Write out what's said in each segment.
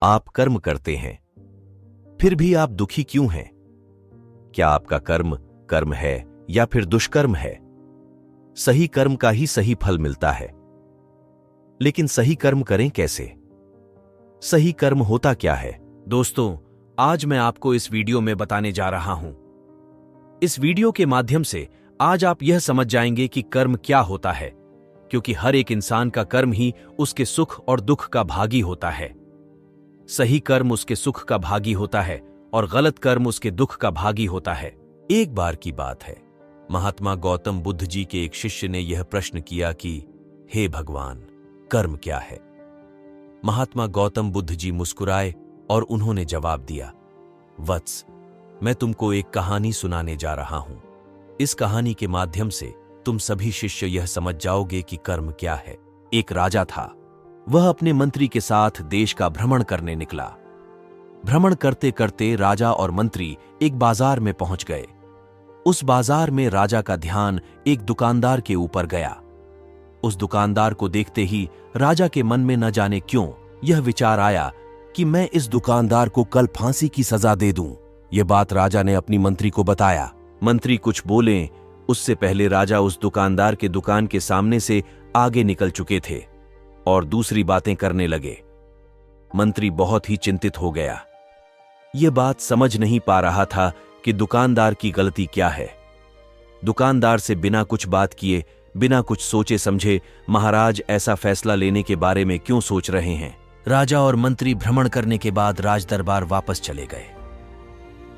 आप कर्म करते हैं, फिर भी आप दुखी क्यों हैं? क्या आपका कर्म कर्म है या फिर दुष्कर्म है? सही कर्म का ही सही फल मिलता है, लेकिन सही कर्म करें कैसे? सही कर्म होता क्या है? दोस्तों, आज मैं आपको इस वीडियो में बताने जा रहा हूं। इस वीडियो के माध्यम से आज आप यह समझ जाएंगे कि कर्म क्या होता है, क्योंकि हर एक इंसान का कर्म ही उसके सुख और दुख का भागी होता है। सही कर्म उसके सुख का भागी होता है और गलत कर्म उसके दुख का भागी होता है। एक बार की बात है, महात्मा गौतम बुद्ध जी के एक शिष्य ने यह प्रश्न किया कि हे भगवान, कर्म क्या है? महात्मा गौतम बुद्ध जी मुस्कुराए और उन्होंने जवाब दिया, वत्स, मैं तुमको एक कहानी सुनाने जा रहा हूं। इस कहानी के माध्यम से तुम सभी शिष्य यह समझ जाओगे कि कर्म क्या है। एक राजा था। वह अपने मंत्री के साथ देश का भ्रमण करने निकला। भ्रमण करते करते राजा और मंत्री एक बाजार में पहुंच गए। उस बाजार में राजा का ध्यान एक दुकानदार के ऊपर गया। उस दुकानदार को देखते ही राजा के मन में न जाने क्यों यह विचार आया कि मैं इस दुकानदार को कल फांसी की सजा दे दूं। यह बात राजा ने अपनी मंत्री को बताया। मंत्री कुछ बोले उससे पहले राजा उस दुकानदार के दुकान के सामने से आगे निकल चुके थे और दूसरी बातें करने लगे। मंत्री बहुत ही चिंतित हो गया। यह बात समझ नहीं पा रहा था कि दुकानदार की गलती क्या है। दुकानदार से बिना कुछ बात किए, बिना कुछ सोचे समझे महाराज ऐसा फैसला लेने के बारे में क्यों सोच रहे हैं? राजा और मंत्री भ्रमण करने के बाद राजदरबार वापस चले गए।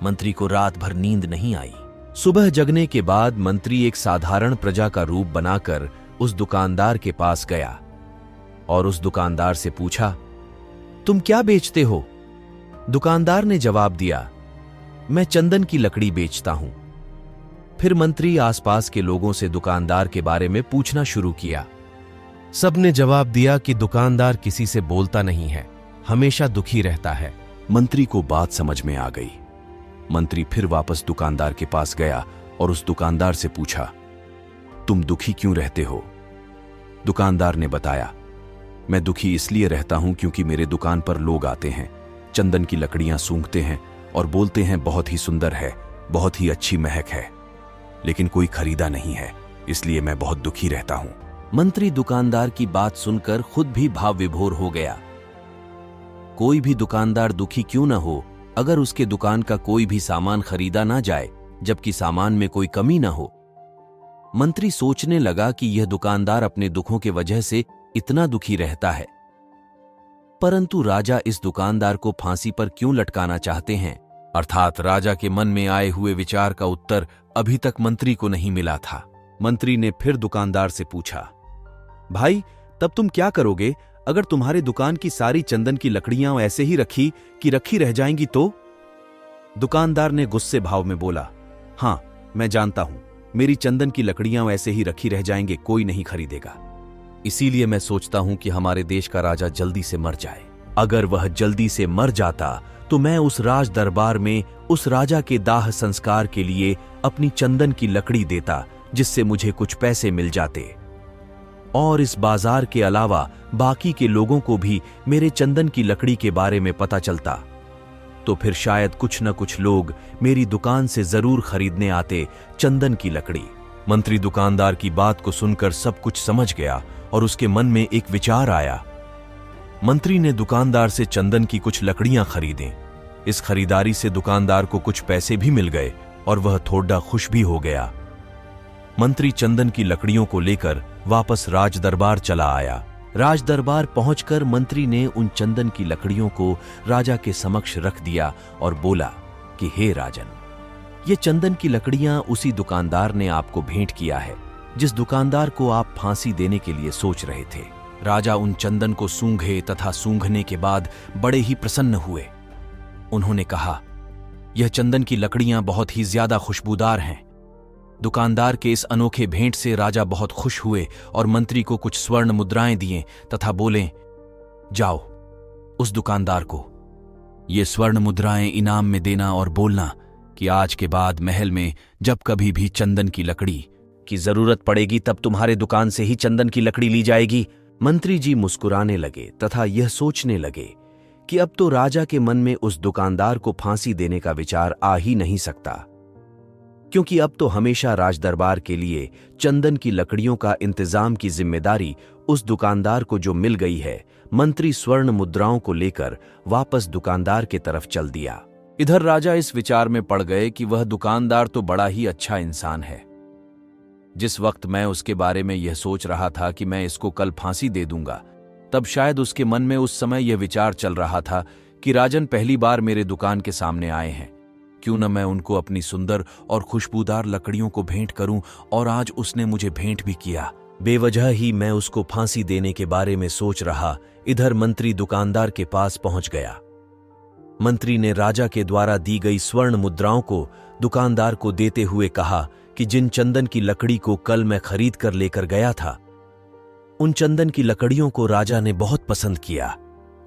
मंत्री को रात भर नींद नहीं आई। सुबह जगने के बाद मंत्री एक साधारण प्रजा का रूप बनाकर उस दुकानदार के पास गया और उस दुकानदार से पूछा, तुम क्या बेचते हो? दुकानदार ने जवाब दिया, मैं चंदन की लकड़ी बेचता हूं। फिर मंत्री आसपास के लोगों से दुकानदार के बारे में पूछना शुरू किया। सबने जवाब दिया कि दुकानदार किसी से बोलता नहीं है, हमेशा दुखी रहता है। मंत्री को बात समझ में आ गई। मंत्री फिर वापस दुकानदार के पास गया और उस दुकानदार से पूछा, तुम दुखी क्यों रहते हो? दुकानदार ने बताया, मैं दुखी इसलिए रहता हूं क्योंकि मेरे दुकान पर लोग आते हैं, चंदन की लकड़ियां सूंघते हैं और बोलते हैं बहुत ही सुंदर है, बहुत ही अच्छी महक है, लेकिन कोई खरीदा नहीं है, इसलिए मैं बहुत दुखी रहता हूं। मंत्री दुकानदार की बात सुनकर खुद भी भाव विभोर हो गया। कोई भी दुकानदार दुखी क्यों न हो अगर उसके दुकान का कोई भी सामान खरीदा ना जाए, जबकि सामान में कोई कमी ना हो। मंत्री सोचने लगा कि यह दुकानदार अपने दुखों के वजह से इतना दुखी रहता है, परंतु राजा इस दुकानदार को फांसी पर क्यों लटकाना चाहते हैं? अर्थात राजा के मन में आए हुए विचार का उत्तर अभी तक मंत्री को नहीं मिला था। मंत्री ने फिर दुकानदार से पूछा, भाई, तब तुम क्या करोगे अगर तुम्हारे दुकान की सारी चंदन की लकड़ियां ऐसे ही रखी रह जाएंगी तो? दुकानदार ने गुस्से भाव में बोला, हां, मैं जानता हूं, मेरी चंदन की लकड़ियां ऐसे ही रखी रह जाएंगे, कोई नहीं खरीदेगा। इसीलिए मैं सोचता हूं कि हमारे देश का राजा जल्दी से मर जाए। अगर वह जल्दी से मर जाता तो मैं उस राज दरबार में उस राजा के दाह संस्कार के लिए अपनी चंदन की लकड़ी देता, जिससे मुझे कुछ पैसे मिल जाते और इस बाजार के अलावा बाकी के लोगों को भी मेरे चंदन की लकड़ी के बारे में पता चलता, तो फिर शायद कुछ न कुछ लोग मेरी दुकान से जरूर खरीदने आते चंदन की लकड़ी। मंत्री दुकानदार की बात को सुनकर सब कुछ समझ गया और उसके मन में एक विचार आया। मंत्री ने दुकानदार से चंदन की कुछ लकड़ियां खरीदें। इस खरीदारी से दुकानदार को कुछ पैसे भी मिल गए और वह थोड़ा खुश भी हो गया। मंत्री चंदन की लकड़ियों को लेकर वापस राज दरबार चला आया। राज दरबार पहुंचकर मंत्री ने उन चंदन की लकड़ियों को राजा के समक्ष रख दिया और बोला कि हे राजन, ये चंदन की लकड़ियां उसी दुकानदार ने आपको भेंट किया है जिस दुकानदार को आप फांसी देने के लिए सोच रहे थे। राजा उन चंदन को सूंघे तथा सूंघने के बाद बड़े ही प्रसन्न हुए। उन्होंने कहा, यह चंदन की लकड़ियां बहुत ही ज्यादा खुशबूदार हैं। दुकानदार के इस अनोखे भेंट से राजा बहुत खुश हुए और मंत्री को कुछ स्वर्ण मुद्राएं दिए तथा बोले, जाओ उस दुकानदार को ये स्वर्ण मुद्राएं इनाम में देना और बोलना कि आज के बाद महल में जब कभी भी चंदन की लकड़ी की जरूरत पड़ेगी तब तुम्हारे दुकान से ही चंदन की लकड़ी ली जाएगी। मंत्री जी मुस्कुराने लगे तथा यह सोचने लगे कि अब तो राजा के मन में उस दुकानदार को फांसी देने का विचार आ ही नहीं सकता, क्योंकि अब तो हमेशा राजदरबार के लिए चंदन की लकड़ियों का इंतजाम की जिम्मेदारी उस दुकानदार को जो मिल गई है। मंत्री स्वर्ण मुद्राओं को लेकर वापस दुकानदार के तरफ चल दिया। इधर राजा इस विचार में पड़ गए कि वह दुकानदार तो बड़ा ही अच्छा इंसान है। जिस वक्त मैं उसके बारे में यह सोच रहा था कि मैं इसको कल फांसी दे दूंगा, तब शायद उसके मन में उस समय यह विचार चल रहा था कि राजन पहली बार मेरे दुकान के सामने आए हैं, क्यों न मैं उनको अपनी सुंदर और खुशबूदार लकड़ियों को भेंट करूं। और आज उसने मुझे भेंट भी किया। बेवजह ही मैं उसको फांसी देने के बारे में सोच रहा। इधर मंत्री दुकानदार के पास पहुंच गया। मंत्री ने राजा के द्वारा दी गई स्वर्ण मुद्राओं को दुकानदार को देते हुए कहा कि जिन चंदन की लकड़ी को कल मैं खरीद कर लेकर गया था, उन चंदन की लकड़ियों को राजा ने बहुत पसंद किया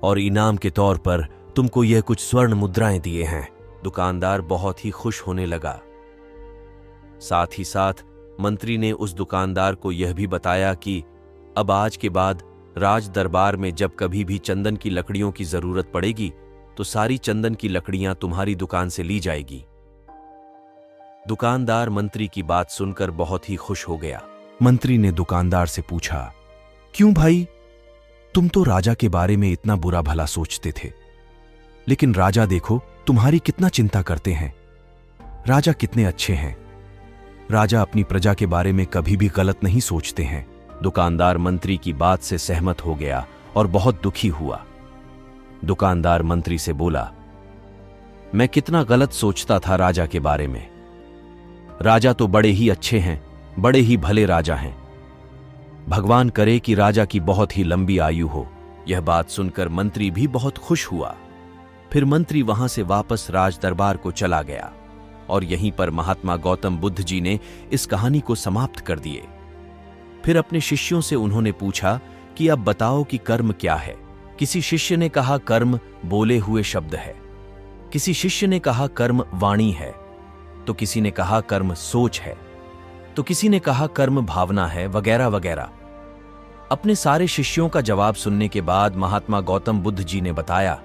और इनाम के तौर पर तुमको यह कुछ स्वर्ण मुद्राएं दिए हैं। दुकानदार बहुत ही खुश होने लगा। साथ ही साथ मंत्री ने उस दुकानदार को यह भी बताया कि अब आज के बाद राज दरबार में जब कभी भी चंदन की लकड़ियों की जरूरत पड़ेगी तो सारी चंदन की लकड़ियां तुम्हारी दुकान से ली जाएगी। दुकानदार मंत्री की बात सुनकर बहुत ही खुश हो गया। मंत्री ने दुकानदार से पूछा, क्यों भाई, तुम तो राजा के बारे में इतना बुरा भला सोचते थे, लेकिन राजा देखो तुम्हारी कितना चिंता करते हैं। राजा कितने अच्छे हैं। राजा अपनी प्रजा के बारे में कभी भी गलत नहीं सोचते हैं। दुकानदार मंत्री की बात से सहमत हो गया और बहुत दुखी हुआ। दुकानदार मंत्री से बोला, मैं कितना गलत सोचता था राजा के बारे में। राजा तो बड़े ही अच्छे हैं, बड़े ही भले राजा हैं। भगवान करे कि राजा की बहुत ही लंबी आयु हो। यह बात सुनकर मंत्री भी बहुत खुश हुआ। फिर मंत्री वहां से वापस राज दरबार को चला गया और यहीं पर महात्मा गौतम बुद्ध जी ने इस कहानी को समाप्त कर दिए। फिर अपने शिष्यों से उन्होंने पूछा कि अब बताओ कि कर्म क्या है। किसी शिष्य ने कहा कर्म बोले हुए शब्द है, किसी शिष्य ने कहा कर्म वाणी है, तो किसी ने कहा कर्म सोच है, तो किसी ने कहा कर्म भावना है, वगैरह वगैरह। अपने सारे शिष्यों का जवाब सुनने के बाद महात्मा गौतम बुद्ध जी ने बताया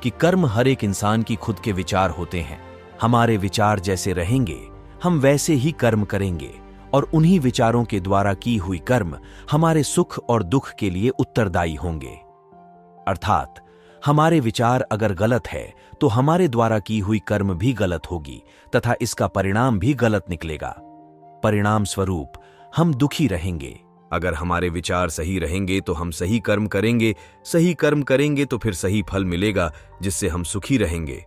कि कर्म हर एक इंसान की खुद के विचार होते हैं। हमारे विचार जैसे रहेंगे हम वैसे ही कर्म करेंगे और उन्हीं विचारों के द्वारा की हुई कर्म हमारे सुख और दुख के लिए उत्तरदायी होंगे। अर्थात हमारे विचार अगर गलत है तो हमारे द्वारा की हुई कर्म भी गलत होगी तथा इसका परिणाम भी गलत निकलेगा। परिणाम स्वरूप हम दुखी रहेंगे। अगर हमारे विचार सही रहेंगे तो हम सही कर्म करेंगे, सही कर्म करेंगे तो फिर सही फल मिलेगा, जिससे हम सुखी रहेंगे।